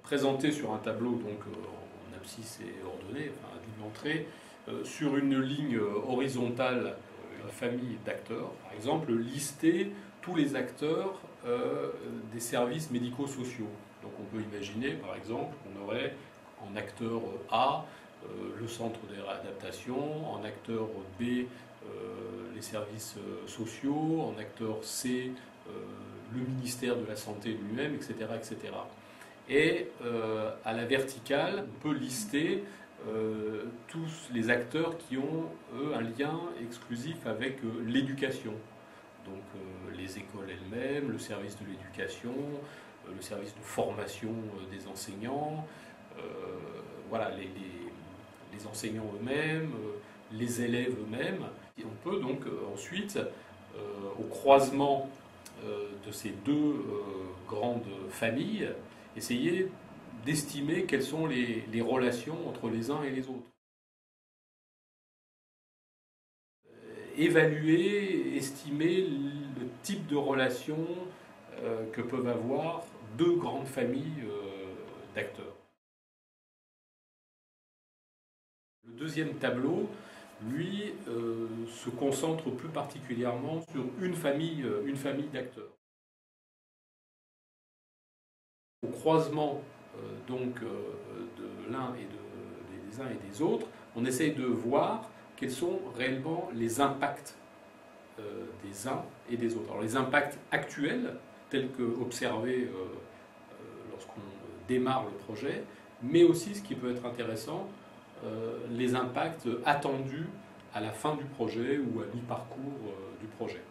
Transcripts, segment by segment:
présenté sur un tableau donc en abscisse et ordonnée, enfin à double entrée, sur une ligne horizontale, une famille d'acteurs. Par exemple, lister tous les acteurs des services médico-sociaux. Donc on peut imaginer, par exemple, qu'on aurait en acteur A le centre de réadaptation, en acteur B les services sociaux, en acteur C le ministère de la Santé lui-même, etc., etc. Et à la verticale, on peut lister tous les acteurs qui ont, eux, un lien exclusif avec l'éducation. Donc les écoles elles-mêmes, le service de l'éducation, le service de formation des enseignants, voilà, les enseignants eux-mêmes, les élèves eux-mêmes. Et on peut donc ensuite, au croisement de ces deux grandes familles, essayer d'estimer quelles sont les relations entre les uns et les autres. Évaluer, estimer le type de relations que peuvent avoir deux grandes familles d'acteurs. Le deuxième tableau, lui, se concentre plus particulièrement sur une famille d'acteurs. Au croisement donc de l'un et des uns et des autres, on essaye de voir quels sont réellement les impacts des uns et des autres. Alors les impacts actuels, tels qu'observés lorsqu'on démarre le projet, mais aussi, ce qui peut être intéressant, les impacts attendus à la fin du projet ou à mi-parcours du projet.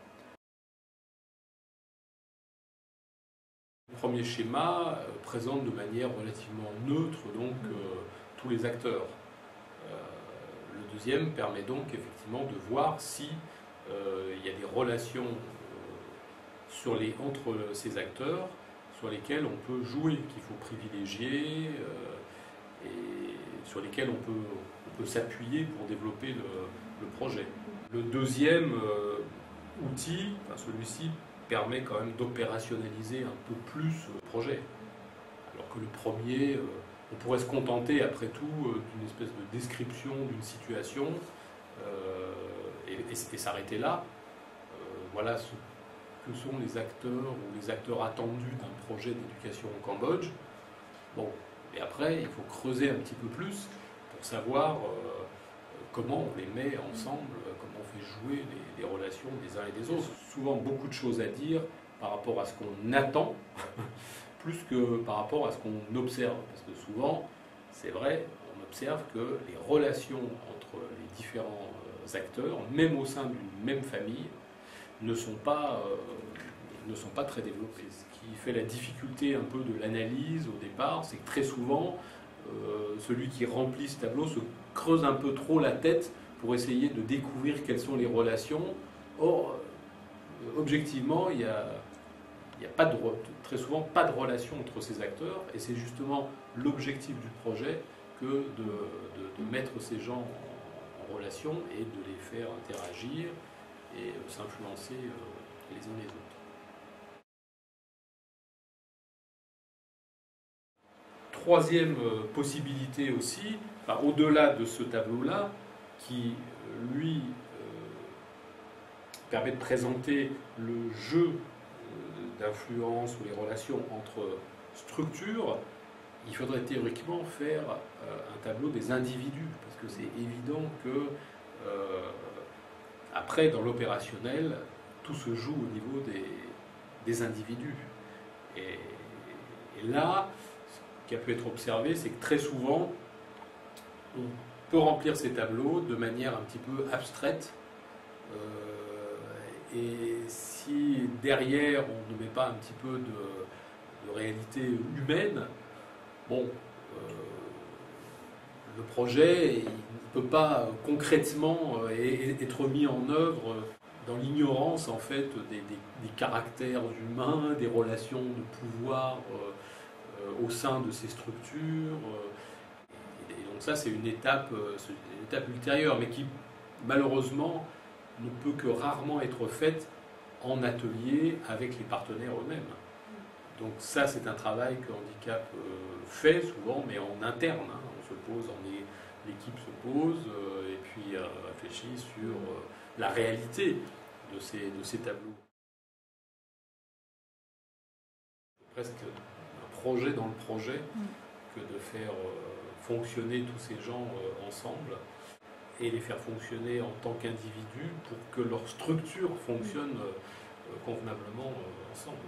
Le premier schéma présente de manière relativement neutre donc, tous les acteurs. Le deuxième permet donc effectivement de voir si il y a des relations entre ces acteurs sur lesquels on peut jouer, qu'il faut privilégier et sur lesquels on peut s'appuyer pour développer le projet. Le deuxième outil, enfin celui-ci, permet quand même d'opérationnaliser un peu plus le projet. Alors que le premier, on pourrait se contenter après tout d'une espèce de description d'une situation et s'arrêter là. Voilà ce que sont les acteurs ou les acteurs attendus d'un projet d'éducation au Cambodge. Bon, et après, il faut creuser un petit peu plus pour savoir comment on les met ensemble, comment on fait jouer les relations des uns et des autres. Souvent beaucoup de choses à dire par rapport à ce qu'on attend, plus que par rapport à ce qu'on observe. Parce que souvent, c'est vrai, on observe que les relations entre les différents acteurs, même au sein d'une même famille, ne sont pas très développées. Ce qui fait la difficulté un peu de l'analyse au départ, c'est que très souvent, celui qui remplit ce tableau se creuse un peu trop la tête pour essayer de découvrir quelles sont les relations. Or, objectivement, il n'y a très souvent pas de relation entre ces acteurs, et c'est justement l'objectif du projet que de mettre ces gens en relation et de les faire interagir et s'influencer les uns les autres. Troisième possibilité aussi, enfin, au-delà de ce tableau-là, qui lui permet de présenter le jeu d'influence ou les relations entre structures, il faudrait théoriquement faire un tableau des individus, parce que c'est évident que après, dans l'opérationnel, tout se joue au niveau des individus. Et là, ce qui a pu être observé, c'est que très souvent, on peut remplir ces tableaux de manière un petit peu abstraite. Et si derrière, on ne met pas un petit peu de réalité humaine, bon, le projet ne peut pas concrètement être mis en œuvre dans l'ignorance en fait des caractères humains, des relations de pouvoir au sein de ces structures. Et donc ça, c'est une étape ultérieure, mais qui malheureusement ne peut que rarement être faite en atelier avec les partenaires eux-mêmes. Donc ça, c'est un travail que Handicap fait souvent, mais en interne. Hein. On se pose, l'équipe se pose et puis réfléchit sur la réalité de ces tableaux. Presque un projet dans le projet que de faire fonctionner tous ces gens ensemble et les faire fonctionner en tant qu'individus pour que leur structure fonctionne convenablement ensemble.